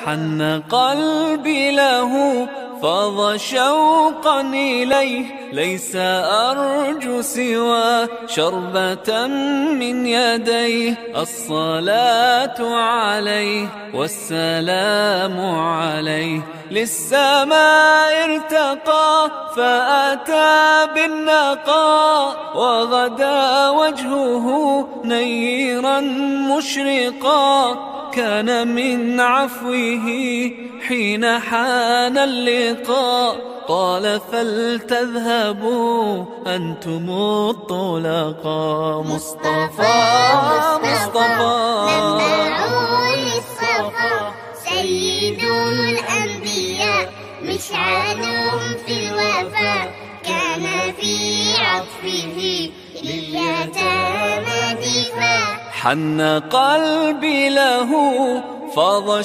حن قلبي له فاض شوقا إليه، ليس أرجو سوى شربة من يديه. الصلاة عليه والسلام عليه، للسماء ارتقى فأتى بالنقاء، وغدا وجهه نيرا مشرقا. كان من عفوه حين حان اللقاء، قال فلتذهبوا أنتم الطلقاء. مصطفى منبع للصفا، سيد الأنبياء، مشعل في الوفاء. كان في عطفه لليتامى دفاع. حن قلبي له فاض